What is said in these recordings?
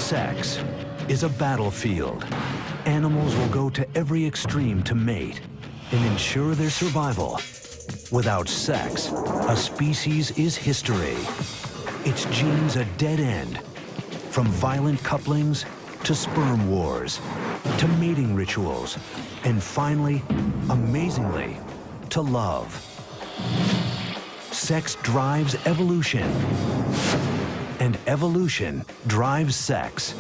Sex is a battlefield. Animals will go to every extreme to mate and ensure their survival. Without sex, a species is history. Its genes a dead end. From violent couplings to sperm wars, to mating rituals, and finally, amazingly, to love. Sex drives evolution, and evolution drives sex.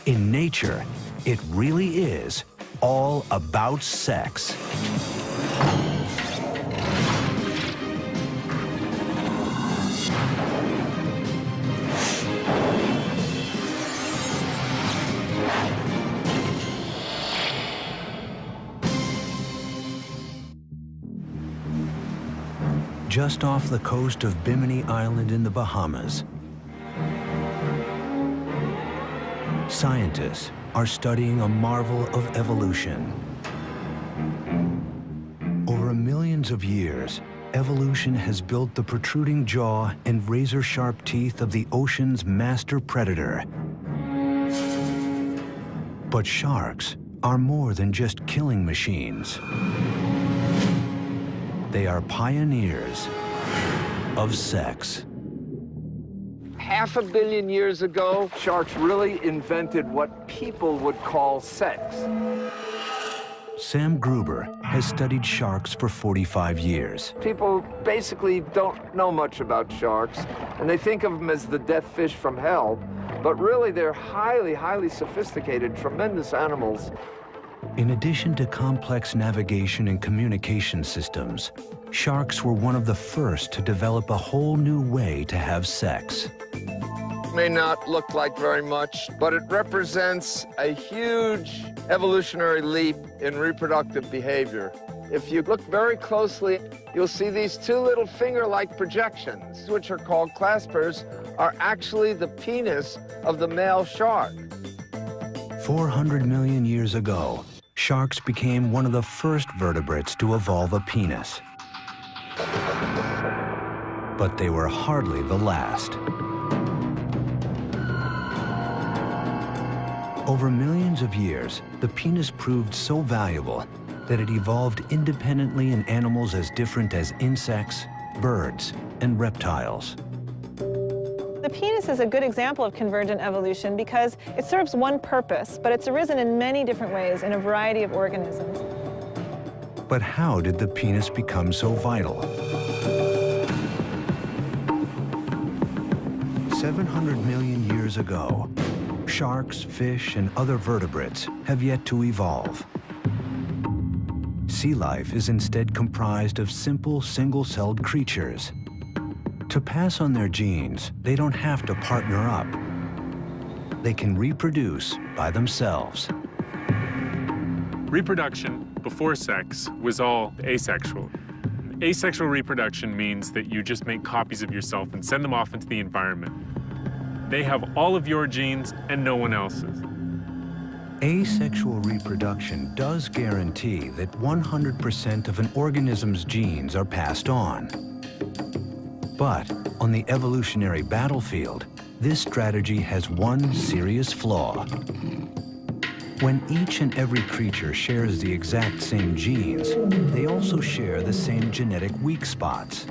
In nature, it really is all about sex. Just off the coast of Bimini Island in the Bahamas, scientists are studying a marvel of evolution. Over millions of years, evolution has built the protruding jaw and razor-sharp teeth of the ocean's master predator. But sharks are more than just killing machines. They are pioneers of sex. 500 million years ago, sharks really invented what people would call sex. Sam Gruber has studied sharks for 45 years. People basically don't know much about sharks, and they think of them as the death fish from hell, but really they're highly, highly sophisticated, tremendous animals. In addition to complex navigation and communication systems, sharks were one of the first to develop a whole new way to have sex. May not look like very much, but it represents a huge evolutionary leap in reproductive behavior. If you look very closely, you'll see these two little finger-like projections, which are called claspers, are actually the penis of the male shark. 400 million years ago, sharks became one of the first vertebrates to evolve a penis. But they were hardly the last. Over millions of years, the penis proved so valuable that it evolved independently in animals as different as insects, birds, and reptiles. The penis is a good example of convergent evolution because it serves one purpose, but it's arisen in many different ways in a variety of organisms. But how did the penis become so vital? 700 million years ago, sharks, fish, and other vertebrates have yet to evolve. Sea life is instead comprised of simple, single-celled creatures. To pass on their genes, they don't have to partner up. They can reproduce by themselves. Reproduction before sex was all asexual. Asexual reproduction means that you just make copies of yourself and send them off into the environment. They have all of your genes and no one else's. Asexual reproduction does guarantee that 100% of an organism's genes are passed on. But on the evolutionary battlefield, this strategy has one serious flaw. When each and every creature shares the exact same genes, they also share the same genetic weak spots.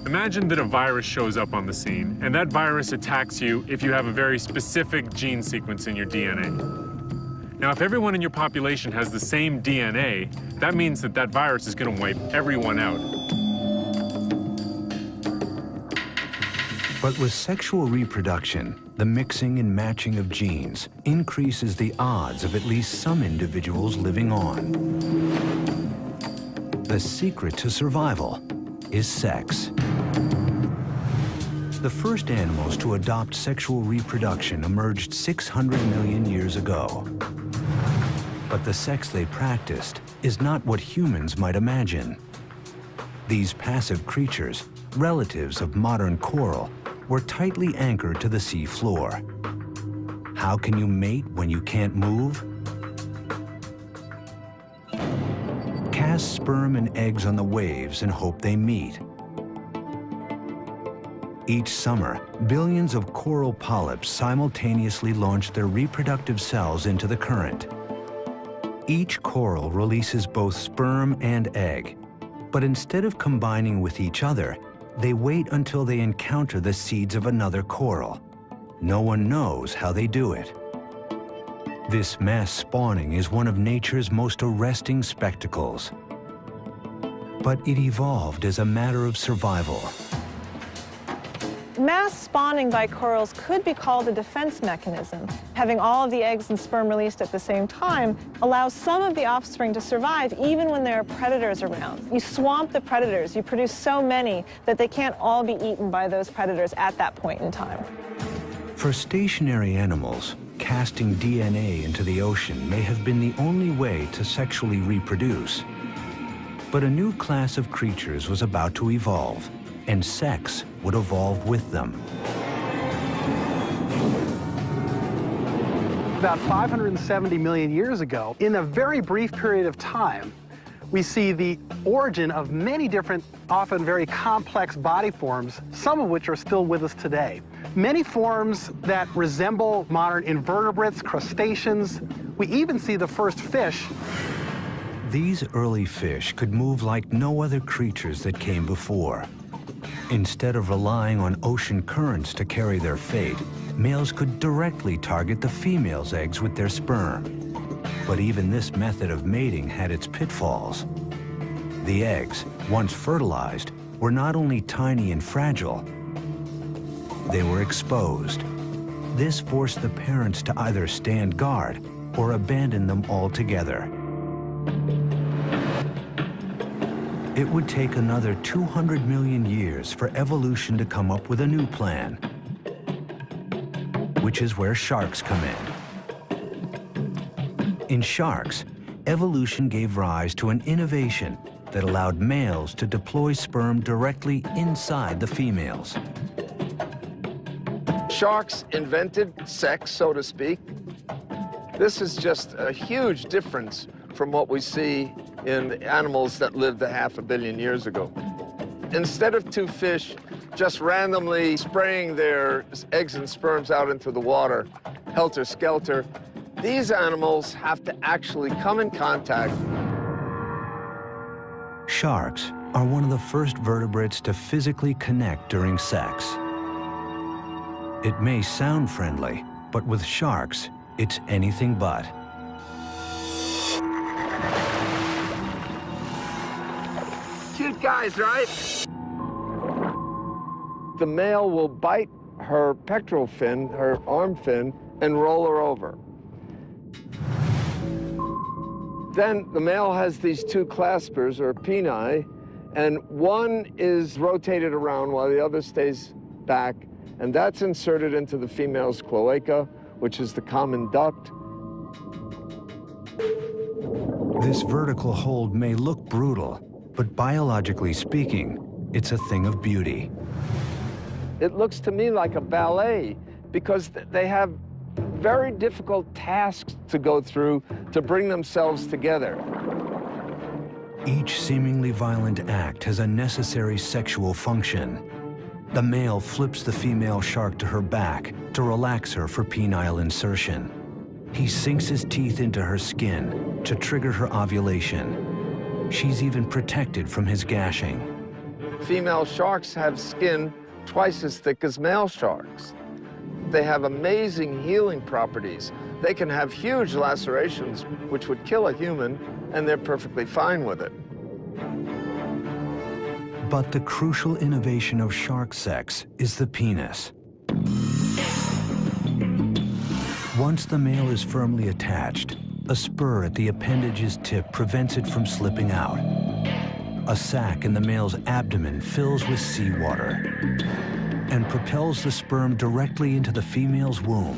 Imagine that a virus shows up on the scene, and that virus attacks you if you have a very specific gene sequence in your DNA. Now, if everyone in your population has the same DNA, that means that that virus is going to wipe everyone out. But with sexual reproduction, the mixing and matching of genes increases the odds of at least some individuals living on. The secret to survival is sex. The first animals to adopt sexual reproduction emerged 600 million years ago. But the sex they practiced is not what humans might imagine. These passive creatures, relatives of modern coral, were tightly anchored to the sea floor. How can you mate when you can't move? Cast sperm and eggs on the waves and hope they meet. Each summer, billions of coral polyps simultaneously launch their reproductive cells into the current. Each coral releases both sperm and egg, but instead of combining with each other, they wait until they encounter the seeds of another coral. No one knows how they do it. This mass spawning is one of nature's most arresting spectacles. But it evolved as a matter of survival. Mass spawning by corals could be called a defense mechanism. Having all of the eggs and sperm released at the same time allows some of the offspring to survive even when there are predators around. You swamp the predators, you produce so many that they can't all be eaten by those predators at that point in time. For stationary animals, casting DNA into the ocean may have been the only way to sexually reproduce. But a new class of creatures was about to evolve, and sex would evolve with them. About 570 million years ago, in a very brief period of time, we see the origin of many different, often very complex body forms, some of which are still with us today. Many forms that resemble modern invertebrates, crustaceans. We even see the first fish. These early fish could move like no other creatures that came before. Instead of relying on ocean currents to carry their fate, males could directly target the female's eggs with their sperm. But even this method of mating had its pitfalls. The eggs, once fertilized, were not only tiny and fragile, they were exposed. This forced the parents to either stand guard or abandon them altogether. It would take another 200 million years for evolution to come up with a new plan, which is where sharks come in. In sharks, evolution gave rise to an innovation that allowed males to deploy sperm directly inside the females. Sharks invented sex, so to speak. This is just a huge difference from what we see in animals that lived 500 million years ago. Instead of two fish just randomly spraying their eggs and sperms out into the water, helter-skelter, these animals have to actually come in contact. Sharks are one of the first vertebrates to physically connect during sex. It may sound friendly, but with sharks, it's anything but. Cute guys, right? The male will bite her pectoral fin, her arm fin, and roll her over. Then the male has these two claspers, or peni, and one is rotated around while the other stays back, and that's inserted into the female's cloaca, which is the common duct. This vertical hold may look brutal, but biologically speaking, it's a thing of beauty. It looks to me like a ballet because they have very difficult tasks to go through to bring themselves together. Each seemingly violent act has a necessary sexual function. The male flips the female shark to her back to relax her for penile insertion. He sinks his teeth into her skin to trigger her ovulation. She's even protected from his gashing. Female sharks have skin twice as thick as male sharks. They have amazing healing properties. They can have huge lacerations, which would kill a human, and they're perfectly fine with it. But the crucial innovation of shark sex is the penis. Once the male is firmly attached, a spur at the appendage's tip prevents it from slipping out. A sac in the male's abdomen fills with seawater and propels the sperm directly into the female's womb,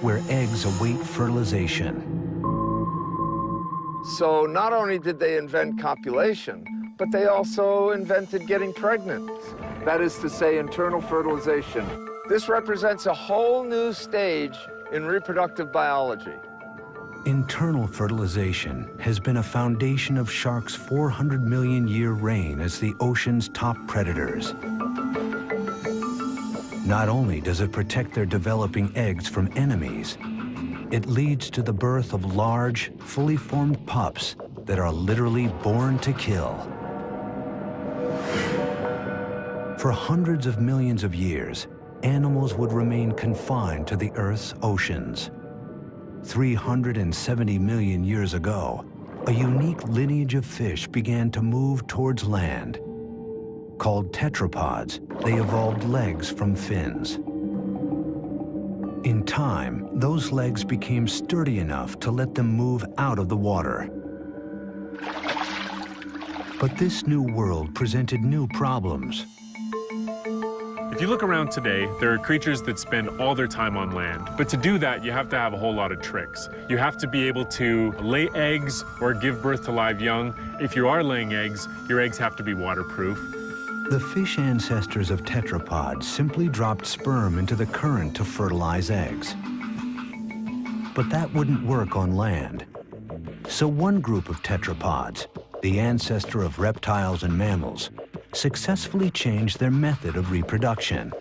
where eggs await fertilization. So not only did they invent copulation, but they also invented getting pregnant. That is to say, internal fertilization. This represents a whole new stage in reproductive biology. Internal fertilization has been a foundation of sharks' 400 million year reign as the ocean's top predators. Not only does it protect their developing eggs from enemies, it leads to the birth of large, fully formed pups that are literally born to kill. For hundreds of millions of years, animals would remain confined to the Earth's oceans. 370 million years ago, a unique lineage of fish began to move towards land. Called tetrapods, they evolved legs from fins. In time, those legs became sturdy enough to let them move out of the water. But this new world presented new problems. If you look around today, there are creatures that spend all their time on land. But to do that, you have to have a whole lot of tricks. You have to be able to lay eggs or give birth to live young. If you are laying eggs, your eggs have to be waterproof. The fish ancestors of tetrapods simply dropped sperm into the current to fertilize eggs. But that wouldn't work on land. So one group of tetrapods, the ancestor of reptiles and mammals, successfully changed their method of reproduction.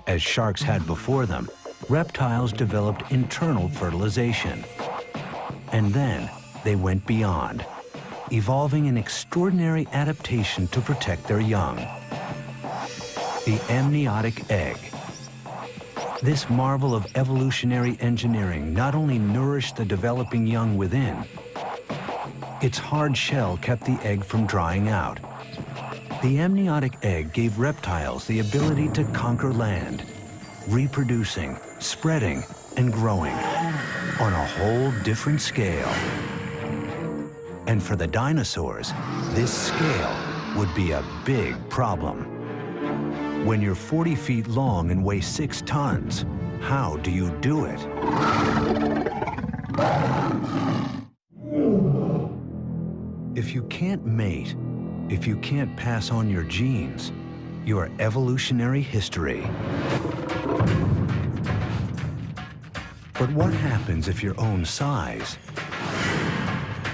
As sharks had before them, reptiles developed internal fertilization. And then they went beyond, evolving an extraordinary adaptation to protect their young: the amniotic egg. This marvel of evolutionary engineering not only nourished the developing young within, its hard shell kept the egg from drying out. The amniotic egg gave reptiles the ability to conquer land, reproducing, spreading, and growing on a whole different scale. And for the dinosaurs, this scale would be a big problem. When you're 40 feet long and weigh 6 tons, how do you do it? If you can't mate, if you can't pass on your genes, you are evolutionary history. But what happens if your own size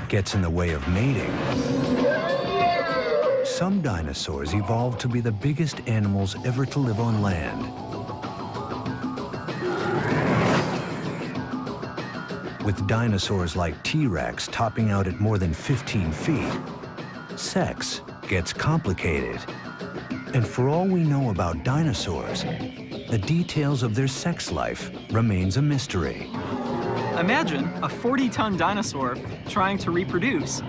gets in the way of mating? Some dinosaurs evolved to be the biggest animals ever to live on land. With dinosaurs like T-Rex topping out at more than 15 feet, sex gets complicated. And for all we know about dinosaurs, the details of their sex life remains a mystery. Imagine a 40-ton dinosaur trying to reproduce.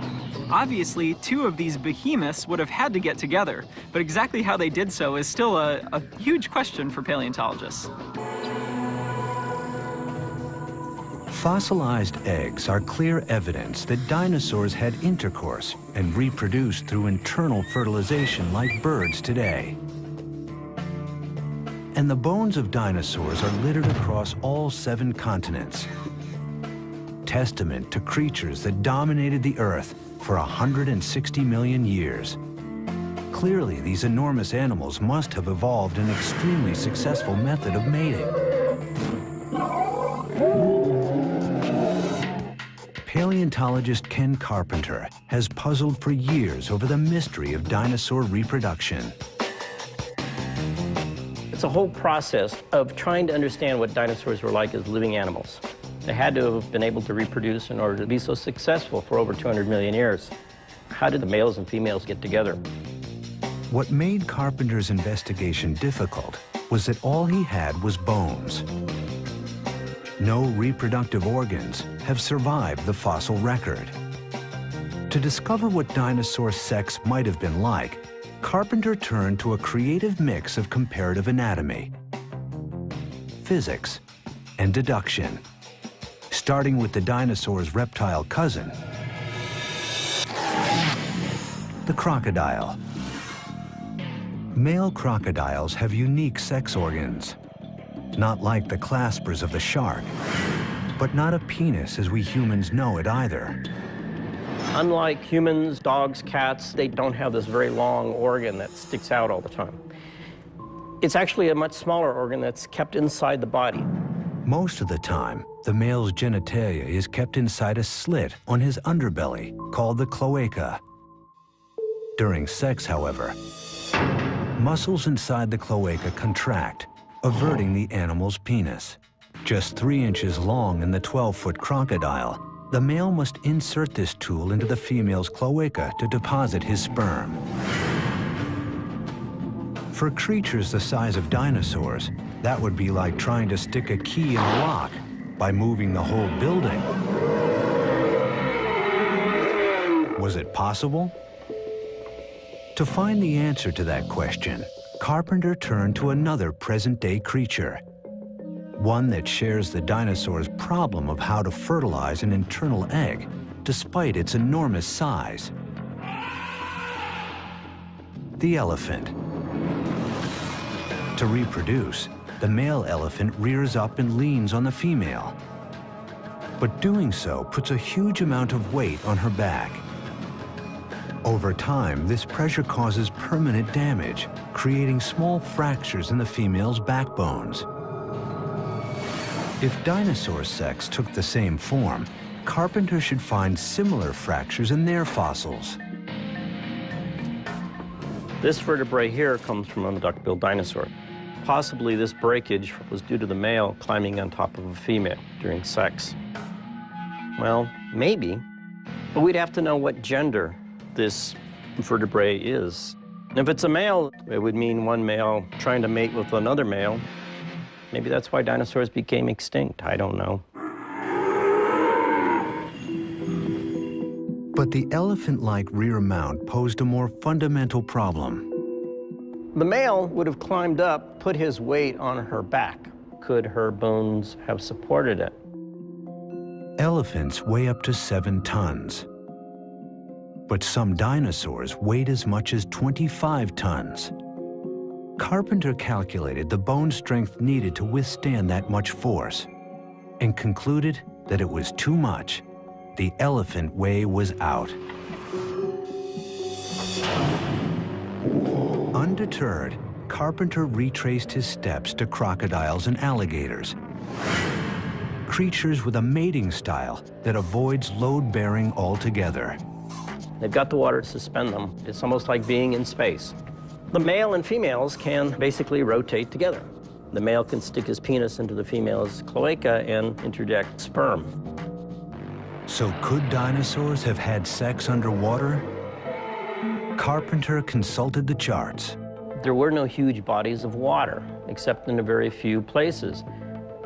Obviously, 2 of these behemoths would have had to get together, but exactly how they did so is still a huge question for paleontologists. Fossilized eggs are clear evidence that dinosaurs had intercourse and reproduced through internal fertilization like birds today. And the bones of dinosaurs are littered across all 7 continents, testament to creatures that dominated the Earth for 160 million years. Clearly, these enormous animals must have evolved an extremely successful method of mating. Paleontologist Ken Carpenter has puzzled for years over the mystery of dinosaur reproduction. It's a whole process of trying to understand what dinosaurs were like as living animals. They had to have been able to reproduce in order to be so successful for over 200 million years. How did the males and females get together? What made Carpenter's investigation difficult was that all he had was bones. No reproductive organs have survived the fossil record. To discover what dinosaur sex might have been like, Carpenter turned to a creative mix of comparative anatomy, physics, and deduction, starting with the dinosaur's reptile cousin, the crocodile. Male crocodiles have unique sex organs, not like the claspers of the shark, but not a penis as we humans know it either. Unlike humans, dogs, cats, they don't have this very long organ that sticks out all the time. It's actually a much smaller organ that's kept inside the body. Most of the time, the male's genitalia is kept inside a slit on his underbelly called the cloaca. During sex, however, muscles inside the cloaca contract, averting the animal's penis. Just 3 inches long in the 12-foot crocodile, the male must insert this tool into the female's cloaca to deposit his sperm. For creatures the size of dinosaurs, that would be like trying to stick a key in a lock by moving the whole building. Was it possible? To find the answer to that question, Carpenter turned to another present-day creature, one that shares the dinosaur's problem of how to fertilize an internal egg, despite its enormous size. The elephant. To reproduce, the male elephant rears up and leans on the female. But doing so puts a huge amount of weight on her back. Over time, this pressure causes permanent damage, creating small fractures in the female's backbones. If dinosaur sex took the same form, Carpenter should find similar fractures in their fossils. This vertebrae here comes from a duck-billed dinosaur. Possibly this breakage was due to the male climbing on top of a female during sex. Well, maybe, but we'd have to know what gender this vertebrae is. And if it's a male, it would mean one male trying to mate with another male. Maybe that's why dinosaurs became extinct. I don't know. But the elephant-like rear mount posed a more fundamental problem. The male would have climbed up, put his weight on her back. Could her bones have supported it? Elephants weigh up to 7 tons. But some dinosaurs weighed as much as 25 tons. Carpenter calculated the bone strength needed to withstand that much force and concluded that it was too much. The elephant way was out. Undeterred, Carpenter retraced his steps to crocodiles and alligators, creatures with a mating style that avoids load-bearing altogether. They've got the water to suspend them. It's almost like being in space. The male and females can basically rotate together. The male can stick his penis into the female's cloaca and interject sperm. So could dinosaurs have had sex underwater? Carpenter consulted the charts. There were no huge bodies of water, except in a very few places,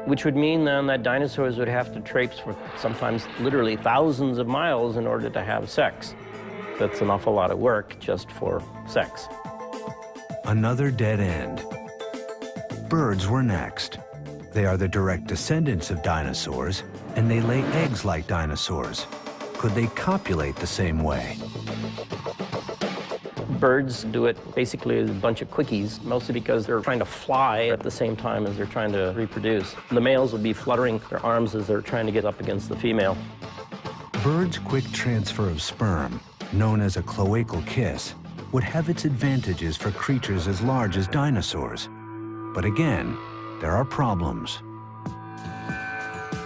which would mean then that dinosaurs would have to traipse for sometimes literally thousands of miles in order to have sex. That's an awful lot of work just for sex. Another dead end. Birds were next. They are the direct descendants of dinosaurs, and they lay eggs like dinosaurs. Could they copulate the same way? Birds do it basically as a bunch of quickies, mostly because they're trying to fly at the same time as they're trying to reproduce. The males will be fluttering their arms as they're trying to get up against the female. Birds' quick transfer of sperm, known as a cloacal kiss, would have its advantages for creatures as large as dinosaurs. But again, there are problems.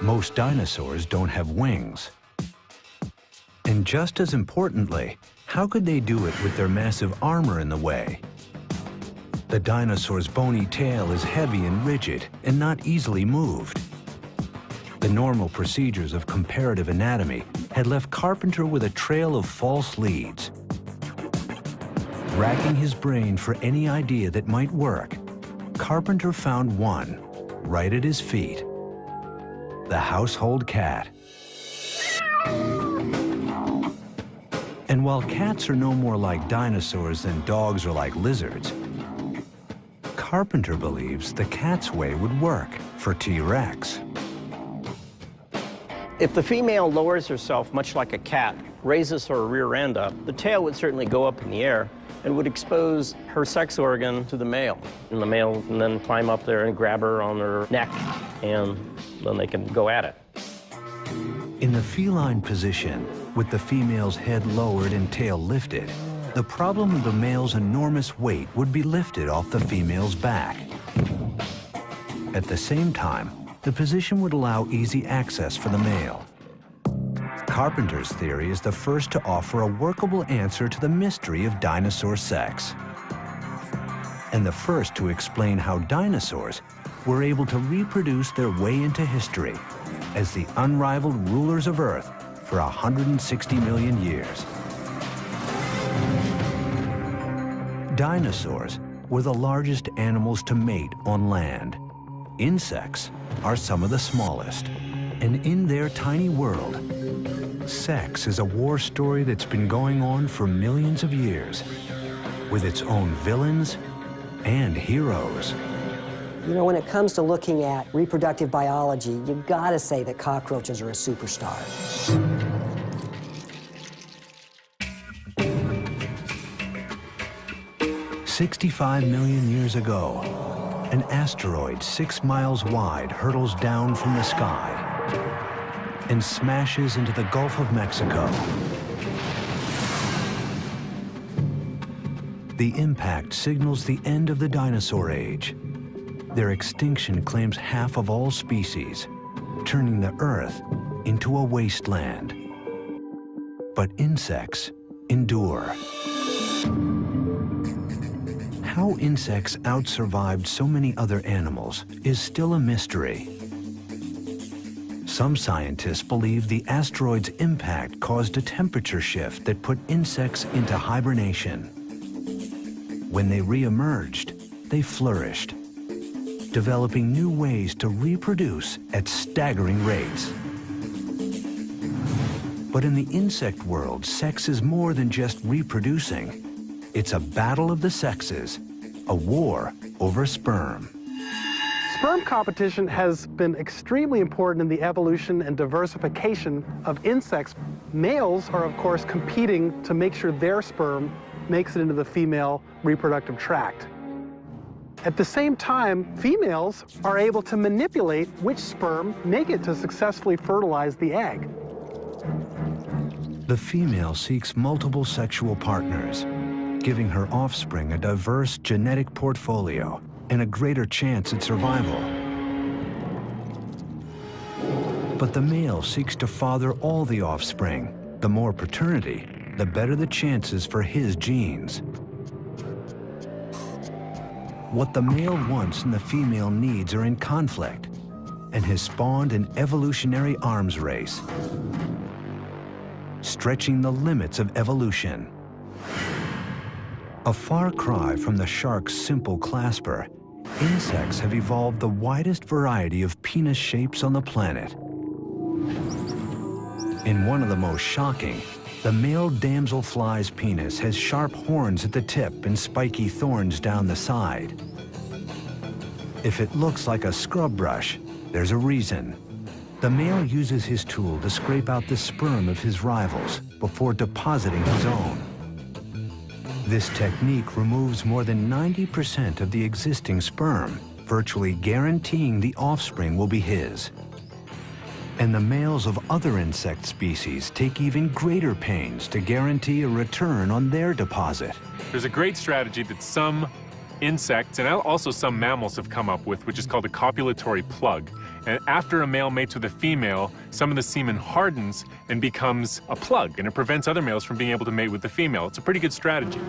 Most dinosaurs don't have wings. And just as importantly, how could they do it with their massive armor in the way? The dinosaur's bony tail is heavy and rigid and not easily moved. The normal procedures of comparative anatomy had left Carpenter with a trail of false leads. Racking his brain for any idea that might work, Carpenter found one right at his feet: the household cat. And while cats are no more like dinosaurs than dogs are like lizards, Carpenter believes the cat's way would work for T-Rex. If the female lowers herself much like a cat, raises her rear end up, the tail would certainly go up in the air and would expose her sex organ to the male. And the male can then climb up there and grab her on her neck, and then they can go at it. In the feline position, with the female's head lowered and tail lifted, the problem of the male's enormous weight would be lifted off the female's back. At the same time, the position would allow easy access for the male. Carpenter's theory is the first to offer a workable answer to the mystery of dinosaur sex, and the first to explain how dinosaurs were able to reproduce their way into history as the unrivaled rulers of Earth for 160 million years. Dinosaurs were the largest animals to mate on land. Insects are some of the smallest. And in their tiny world, sex is a war story that's been going on for millions of years, with its own villains and heroes. You know, when it comes to looking at reproductive biology, you've got to say that cockroaches are a superstar. 65 million years ago, an asteroid 6 miles wide hurtles down from the sky and smashes into the Gulf of Mexico. The impact signals the end of the dinosaur age. Their extinction claims half of all species, turning the Earth into a wasteland. But insects endure. How insects outsurvived so many other animals is still a mystery. Some scientists believe the asteroid's impact caused a temperature shift that put insects into hibernation. When they re-emerged, they flourished, developing new ways to reproduce at staggering rates. But in the insect world, sex is more than just reproducing. It's a battle of the sexes, a war over sperm. Sperm competition has been extremely important in the evolution and diversification of insects. Males are, of course, competing to make sure their sperm makes it into the female reproductive tract. At the same time, females are able to manipulate which sperm make it to successfully fertilize the egg. The female seeks multiple sexual partners, giving her offspring a diverse genetic portfolio and a greater chance at survival. But the male seeks to father all the offspring. The more paternity, the better the chances for his genes. What the male wants and the female needs are in conflict, and has spawned an evolutionary arms race, stretching the limits of evolution. A far cry from the shark's simple clasper, insects have evolved the widest variety of penis shapes on the planet. In one of the most shocking, the male damselfly's penis has sharp horns at the tip and spiky thorns down the side. If it looks like a scrub brush, there's a reason. The male uses his tool to scrape out the sperm of his rivals before depositing his own. This technique removes more than 90% of the existing sperm, virtually guaranteeing the offspring will be his. And the males of other insect species take even greater pains to guarantee a return on their deposit. There's a great strategy that some insects and also some mammals have come up with, which is called a copulatory plug. And after a male mates with a female, some of the semen hardens and becomes a plug, and it prevents other males from being able to mate with the female. It's a pretty good strategy.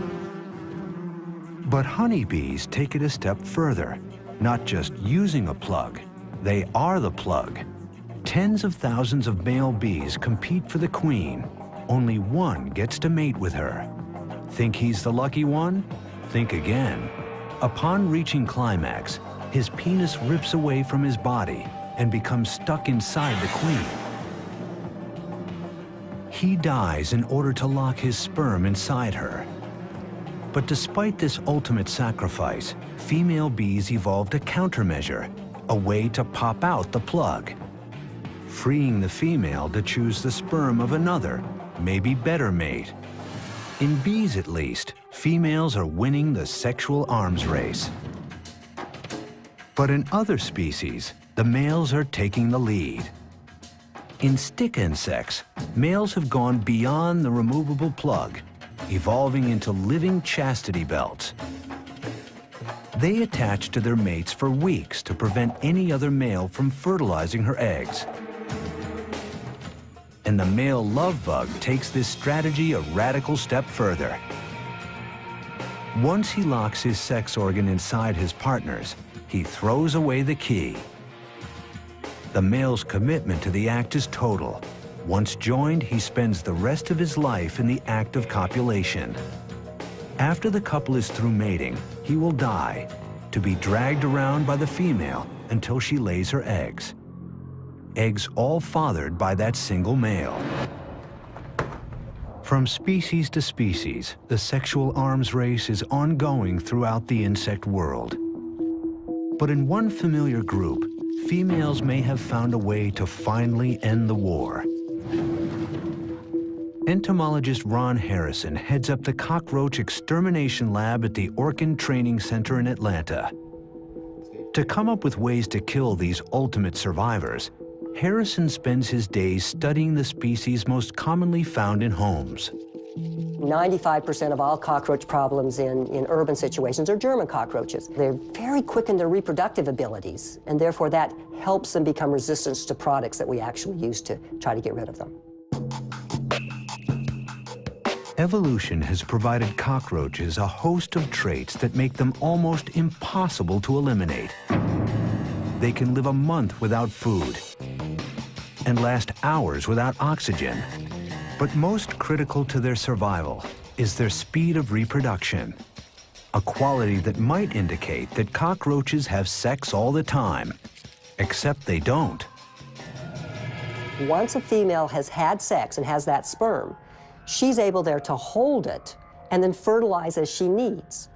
But honeybees take it a step further. Not just using a plug, they are the plug. Tens of thousands of male bees compete for the queen. Only one gets to mate with her. Think he's the lucky one? Think again. Upon reaching climax, his penis rips away from his body and becomes stuck inside the queen. He dies in order to lock his sperm inside her. But despite this ultimate sacrifice, female bees evolved a countermeasure, a way to pop out the plug, freeing the female to choose the sperm of another, maybe better mate. In bees, at least, females are winning the sexual arms race. But in other species, the males are taking the lead. In stick insects, males have gone beyond the removable plug, evolving into living chastity belts. They attach to their mates for weeks to prevent any other male from fertilizing her eggs. And the male love bug takes this strategy a radical step further. Once he locks his sex organ inside his partner's, he throws away the key. The male's commitment to the act is total. Once joined, he spends the rest of his life in the act of copulation. After the couple is through mating, he will die, to be dragged around by the female until she lays her eggs. Eggs all fathered by that single male. From species to species, the sexual arms race is ongoing throughout the insect world. But in one familiar group, females may have found a way to finally end the war. Entomologist Ron Harrison heads up the cockroach extermination lab at the Orkin Training Center in Atlanta. To come up with ways to kill these ultimate survivors, Harrison spends his days studying the species most commonly found in homes. 95% of all cockroach problems in urban situations are German cockroaches. They're very quick in their reproductive abilities, and therefore that helps them become resistant to products that we actually use to try to get rid of them. Evolution has provided cockroaches a host of traits that make them almost impossible to eliminate. They can live a month without food and last hours without oxygen. But most critical to their survival is their speed of reproduction, a quality that might indicate that cockroaches have sex all the time, except they don't. Once a female has had sex and has that sperm, she's able there to hold it and then fertilize as she needs,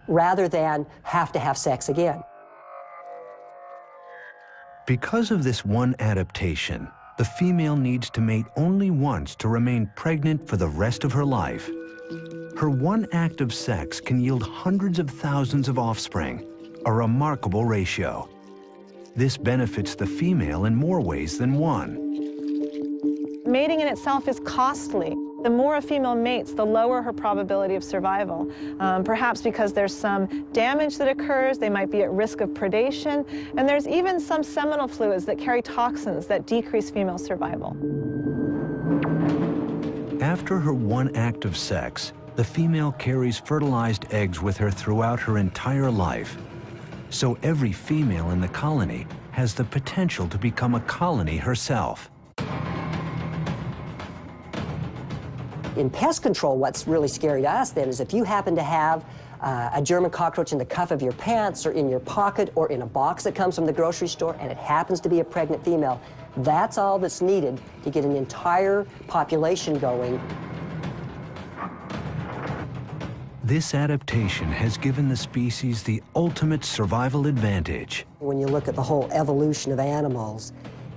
rather than have to have sex again. Because of this one adaptation, the female needs to mate only once to remain pregnant for the rest of her life. Her one act of sex can yield hundreds of thousands of offspring, a remarkable ratio. This benefits the female in more ways than one. Mating in itself is costly. The more a female mates, the lower her probability of survival. Perhaps because there's some damage that occurs, they might be at risk of predation, and there's even some seminal fluids that carry toxins that decrease female survival. After her one act of sex, the female carries fertilized eggs with her throughout her entire life. So every female in the colony has the potential to become a colony herself. In pest control, what's really scary to us then is if you happen to have a German cockroach in the cuff of your pants or in your pocket or in a box that comes from the grocery store and it happens to be a pregnant female, that's all that's needed to get an entire population going. This adaptation has given the species the ultimate survival advantage. When you look at the whole evolution of animals,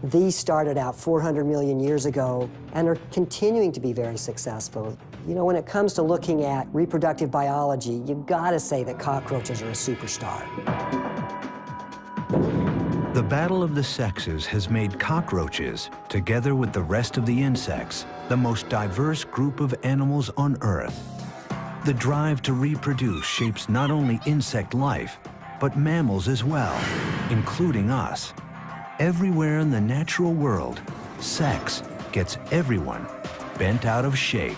these started out 400 million years ago and are continuing to be very successful. You know, when it comes to looking at reproductive biology, you've got to say that cockroaches are a superstar. The battle of the sexes has made cockroaches, together with the rest of the insects, the most diverse group of animals on Earth. The drive to reproduce shapes not only insect life, but mammals as well, including us. Everywhere in the natural world, sex gets everyone bent out of shape.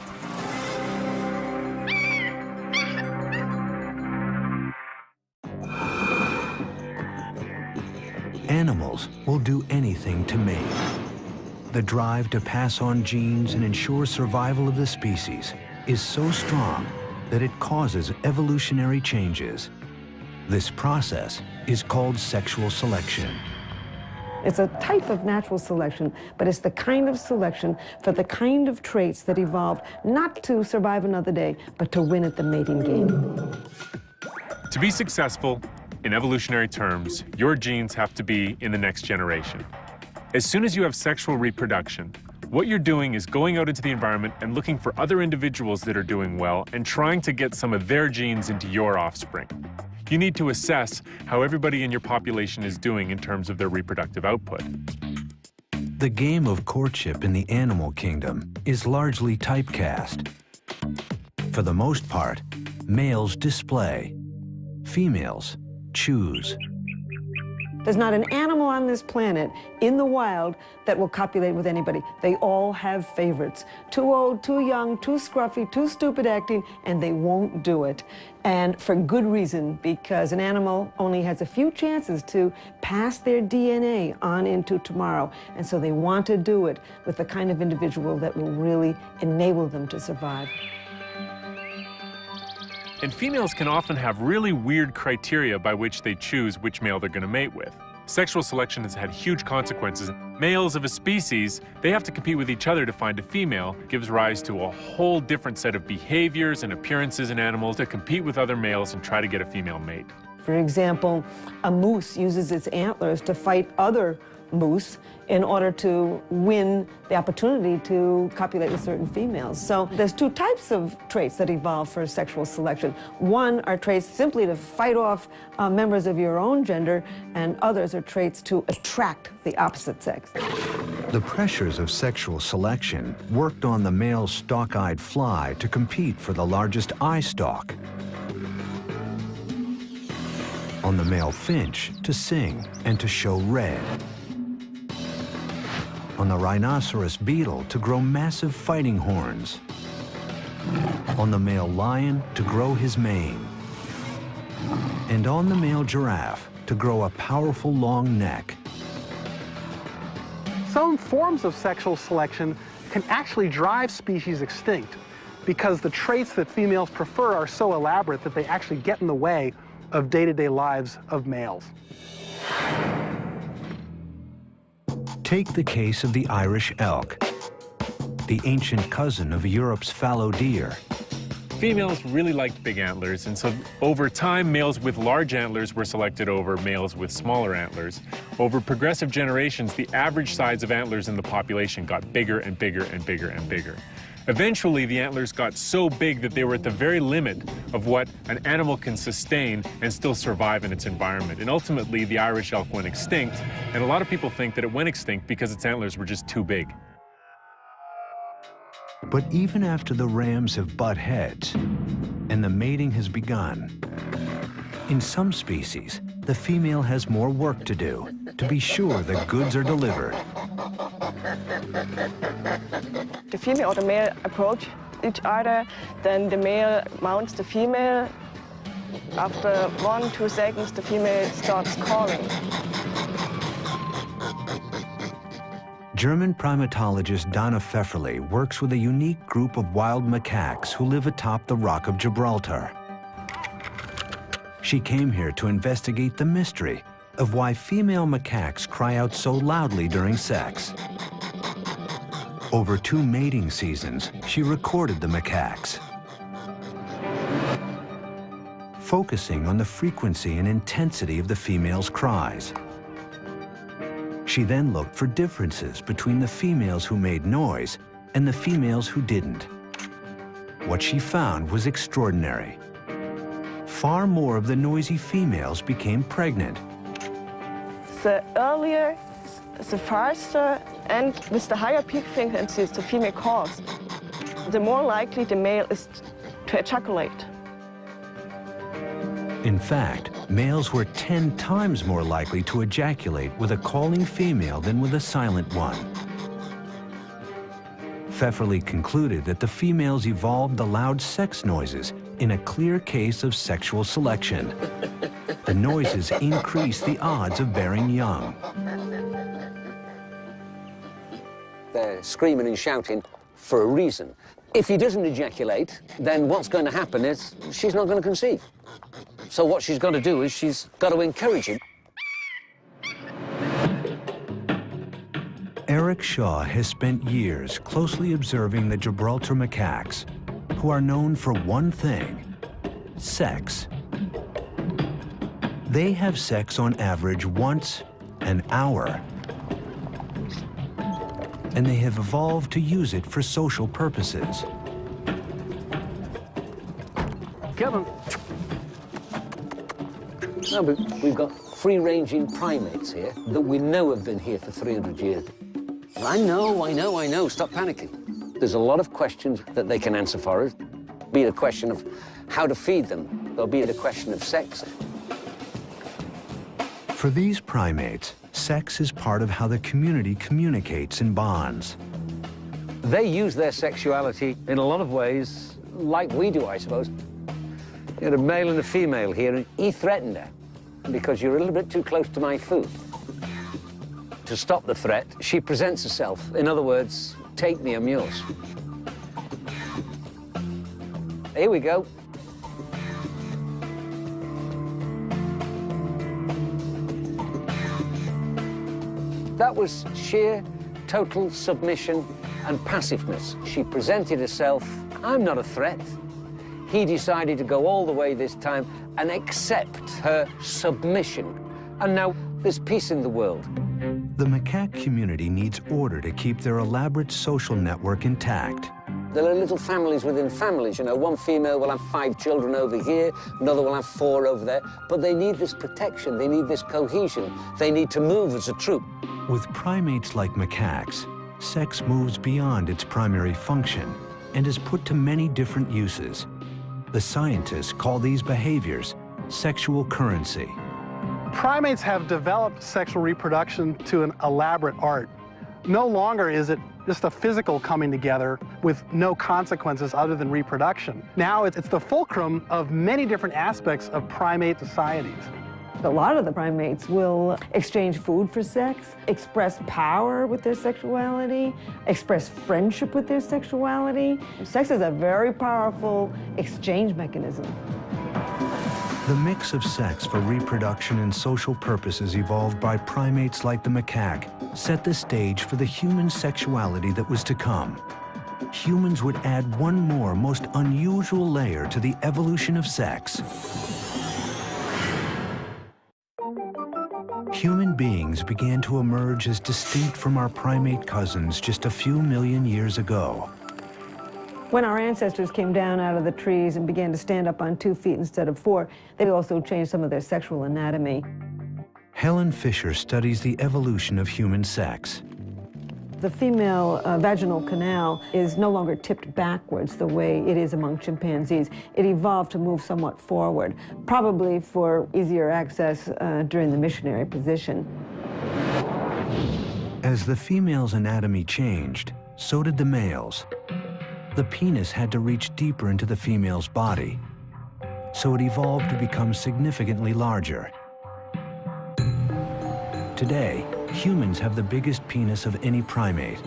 Animals will do anything to mate. The drive to pass on genes and ensure survival of the species is so strong that it causes evolutionary changes. This process is called sexual selection. It's a type of natural selection, but it's the kind of selection for the kind of traits that evolved not to survive another day, but to win at the mating game. To be successful, in evolutionary terms, your genes have to be in the next generation. As soon as you have sexual reproduction, what you're doing is going out into the environment and looking for other individuals that are doing well and trying to get some of their genes into your offspring. You need to assess how everybody in your population is doing in terms of their reproductive output. The game of courtship in the animal kingdom is largely typecast. For the most part, males display, females choose. There's not an animal on this planet in the wild that will copulate with anybody. They all have favorites. Too old, too young, too scruffy, too stupid acting, and they won't do it. And for good reason, because an animal only has a few chances to pass their DNA on into tomorrow. And so they want to do it with the kind of individual that will really enable them to survive. And females can often have really weird criteria by which they choose which male they're going to mate with. Sexual selection has had huge consequences. Males of a species, they have to compete with each other to find a female. It gives rise to a whole different set of behaviors and appearances in animals to compete with other males and try to get a female mate. For example, a moose uses its antlers to fight other moose in order to win the opportunity to copulate with certain females. So there's two types of traits that evolve for sexual selection. One are traits simply to fight off members of your own gender, and others are traits to attract the opposite sex. The pressures of sexual selection worked on the male stalk-eyed fly to compete for the largest eye stalk, on the male finch to sing and to show red, on the rhinoceros beetle to grow massive fighting horns, on the male lion to grow his mane, and on the male giraffe to grow a powerful long neck. Some forms of sexual selection can actually drive species extinct because the traits that females prefer are so elaborate that they actually get in the way of day-to-day lives of males. Take the case of the Irish elk, the ancient cousin of Europe's fallow deer. Females really liked big antlers, and so over time, males with large antlers were selected over males with smaller antlers. Over progressive generations, the average size of antlers in the population got bigger and bigger and bigger and bigger. Eventually, the antlers got so big that they were at the very limit of what an animal can sustain and still survive in its environment. And ultimately, the Irish elk went extinct, and a lot of people think that it went extinct because its antlers were just too big. But even after the rams have butt heads and the mating has begun, in some species, the female has more work to do to be sure the goods are delivered. The female or the male approach each other, then the male mounts the female. After 1-2 seconds, the female starts calling. German primatologist Dana Pfefferle works with a unique group of wild macaques who live atop the Rock of Gibraltar. She came here to investigate the mystery of why female macaques cry out so loudly during sex. Over 2 mating seasons, she recorded the macaques, focusing on the frequency and intensity of the female's cries. She then looked for differences between the females who made noise and the females who didn't. What she found was extraordinary. Far more of the noisy females became pregnant. The earlier, the faster, and with the higher peak frequencies the female calls, the more likely the male is to ejaculate. In fact, males were 10 times more likely to ejaculate with a calling female than with a silent one. Pfefferle concluded that the females evolved the loud sex noises in a clear case of sexual selection. The noises increase the odds of bearing young. They're screaming and shouting for a reason. If he doesn't ejaculate, then what's going to happen is she's not going to conceive. So what she's got to do is she's got to encourage him. Eric Shaw has spent years closely observing the Gibraltar macaques, who are known for one thing: sex. They have sex on average once an hour, and they have evolved to use it for social purposes. Kevin. No, but we've got free-ranging primates here that we know have been here for 300 years. I know. Stop panicking. There's a lot of questions that they can answer for us. Be it a question of how to feed them, or be it a question of sex. For these primates, sex is part of how the community communicates and bonds. They use their sexuality in a lot of ways like we do, I suppose. You had a male and a female here, and he threatened her because you're a little bit too close to my food. To stop the threat, she presents herself. In other words, take me, I'm yours. Here we go. That was sheer, total submission and passiveness. She presented herself, I'm not a threat. He decided to go all the way this time and accept her submission. And now there's peace in the world. The macaque community needs order to keep their elaborate social network intact. There are little families within families, you know. One female will have 5 children over here, another will have 4 over there, but they need this protection, they need this cohesion, they need to move as a troop. With primates like macaques, sex moves beyond its primary function and is put to many different uses. The scientists call these behaviors sexual currency. Primates have developed sexual reproduction to an elaborate art. No longer is it just a physical coming together with no consequences other than reproduction. Now it's the fulcrum of many different aspects of primate societies. A lot of the primates will exchange food for sex, express power with their sexuality, express friendship with their sexuality. Sex is a very powerful exchange mechanism. The mix of sex for reproduction and social purposes evolved by primates like the macaque set the stage for the human sexuality that was to come. Humans would add one more most unusual layer to the evolution of sex. Human beings began to emerge as distinct from our primate cousins just a few million years ago. When our ancestors came down out of the trees and began to stand up on 2 feet instead of 4, they also changed some of their sexual anatomy. Helen Fisher studies the evolution of human sex. The female vaginal canal is no longer tipped backwards the way it is among chimpanzees. It evolved to move somewhat forward, probably for easier access during the missionary position. As the female's anatomy changed, so did the male's. The penis had to reach deeper into the female's body, so it evolved to become significantly larger. Today, humans have the biggest penis of any primate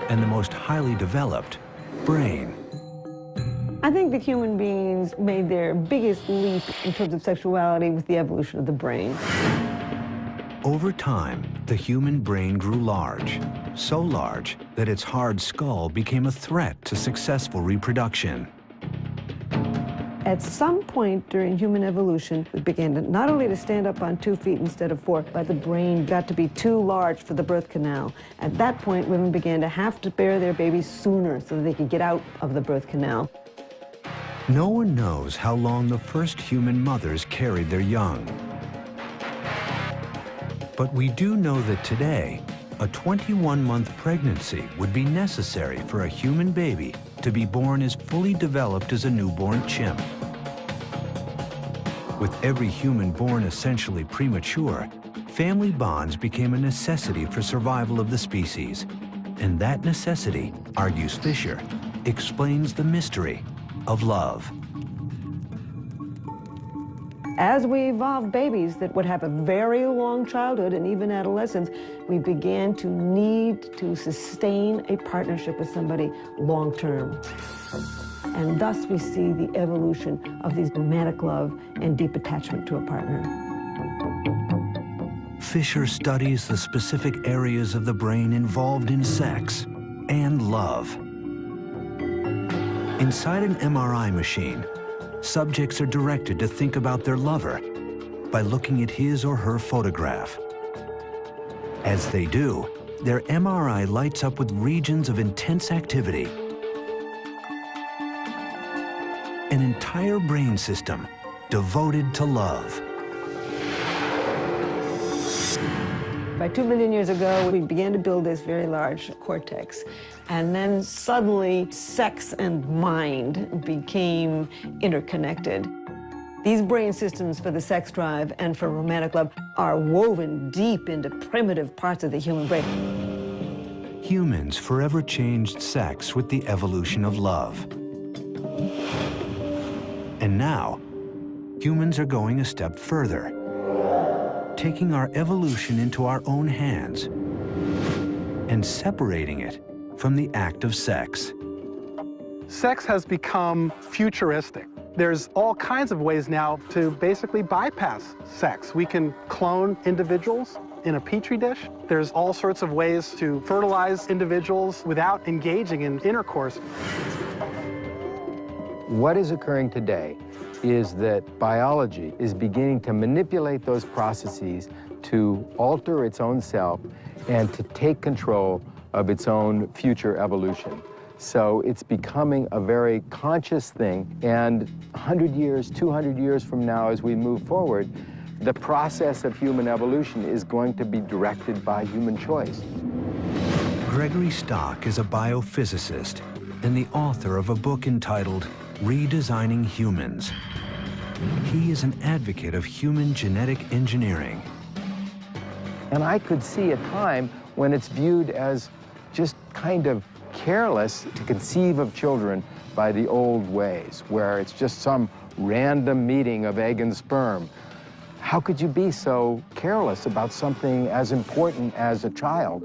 and the most highly developed brain. I think that human beings made their biggest leap in terms of sexuality with the evolution of the brain. Over time, the human brain grew large, so large that its hard skull became a threat to successful reproduction. At some point during human evolution, we began to not only to stand up on 2 feet instead of 4, but the brain got to be too large for the birth canal. At that point, women began to have to bear their babies sooner so that they could get out of the birth canal. No one knows how long the first human mothers carried their young. But we do know that today, a 21-month pregnancy would be necessary for a human baby to be born as fully developed as a newborn chimp. With every human born essentially premature, family bonds became a necessity for survival of the species. And that necessity, argues Fisher, explains the mystery of love. As we evolved babies that would have a very long childhood and even adolescence, we began to need to sustain a partnership with somebody long-term. And thus we see the evolution of these romantic love and deep attachment to a partner. Fisher studies the specific areas of the brain involved in sex and love. Inside an MRI machine, subjects are directed to think about their lover by looking at his or her photograph. As they do, their MRI lights up with regions of intense activity. An entire brain system devoted to love. About 2 million years ago, we began to build this very large cortex. And then suddenly, sex and mind became interconnected. These brain systems for the sex drive and for romantic love are woven deep into primitive parts of the human brain. Humans forever changed sex with the evolution of love. And now, humans are going a step further, taking our evolution into our own hands and separating it from the act of sex. Sex has become futuristic. There's all kinds of ways now to basically bypass sex. We can clone individuals in a petri dish. There's all sorts of ways to fertilize individuals without engaging in intercourse. What is occurring today is that biology is beginning to manipulate those processes to alter its own self and to take control of its own future evolution. So it's becoming a very conscious thing, and 100 years, 200 years from now, as we move forward, the process of human evolution is going to be directed by human choice. Gregory Stock is a biophysicist and the author of a book entitled Redesigning Humans. He is an advocate of human genetic engineering. And I could see a time when it's viewed as just kind of careless to conceive of children by the old ways, where it's just some random meeting of egg and sperm. How could you be so careless about something as important as a child?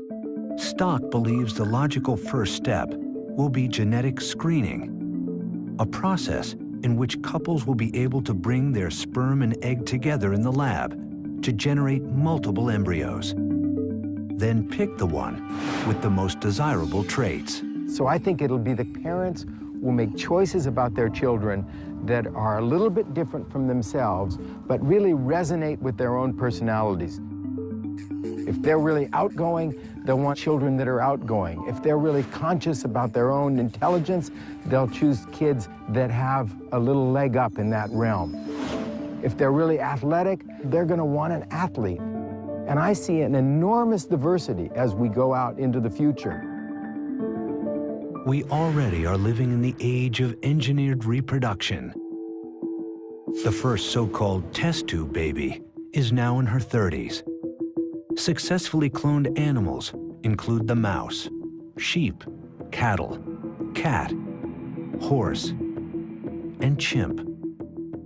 Stock believes the logical first step will be genetic screening, a process in which couples will be able to bring their sperm and egg together in the lab to generate multiple embryos. Then pick the one with the most desirable traits. So I think it'll be the parents will make choices about their children that are a little bit different from themselves, but really resonate with their own personalities. If they're really outgoing, they'll want children that are outgoing. If they're really conscious about their own intelligence, they'll choose kids that have a little leg up in that realm. If they're really athletic, they're going to want an athlete. And I see an enormous diversity as we go out into the future. We already are living in the age of engineered reproduction. The first so-called test tube baby is now in her 30s. Successfully cloned animals include the mouse, sheep, cattle, cat, horse, and chimp.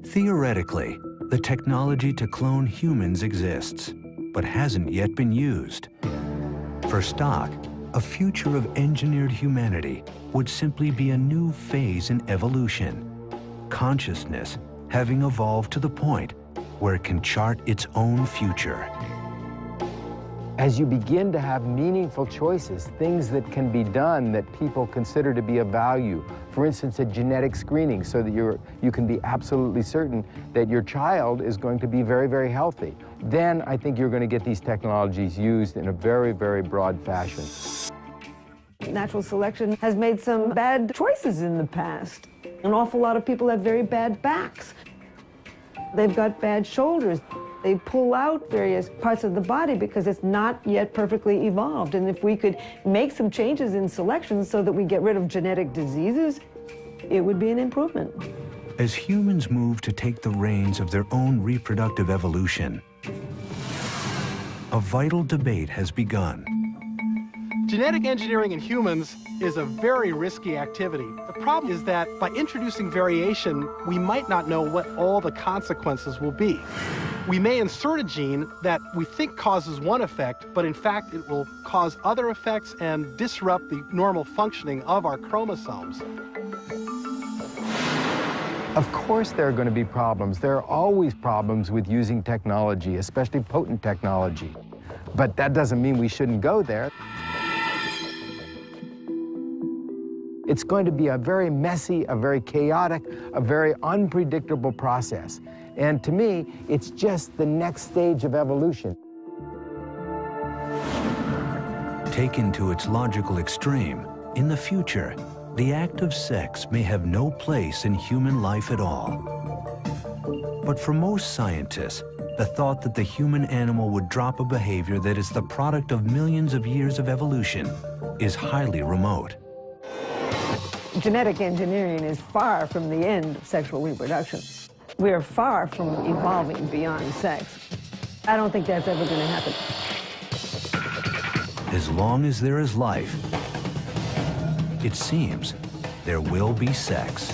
Theoretically, the technology to clone humans exists, but hasn't yet been used. For Stock, a future of engineered humanity would simply be a new phase in evolution, consciousness having evolved to the point where it can chart its own future. As you begin to have meaningful choices, things that can be done that people consider to be of value, for instance, a genetic screening so that you can be absolutely certain that your child is going to be very, very healthy, then I think you're going to get these technologies used in a very, very broad fashion. Natural selection has made some bad choices in the past. An awful lot of people have very bad backs. They've got bad shoulders. They pull out various parts of the body because it's not yet perfectly evolved. And if we could make some changes in selection so that we get rid of genetic diseases, it would be an improvement. As humans move to take the reins of their own reproductive evolution, a vital debate has begun. Genetic engineering in humans is a very risky activity. The problem is that by introducing variation, we might not know what all the consequences will be. We may insert a gene that we think causes one effect, but in fact it will cause other effects and disrupt the normal functioning of our chromosomes. Of course there are going to be problems. There are always problems with using technology, especially potent technology. But that doesn't mean we shouldn't go there. It's going to be a very messy, a very chaotic, a very unpredictable process. And to me, it's just the next stage of evolution. Taken to its logical extreme, in the future, the act of sex may have no place in human life at all. But for most scientists, the thought that the human animal would drop a behavior that is the product of millions of years of evolution is highly remote. Genetic engineering is far from the end of sexual reproduction. We're far from evolving beyond sex. I don't think that's ever going to happen. As long as there is life, it seems there will be sex.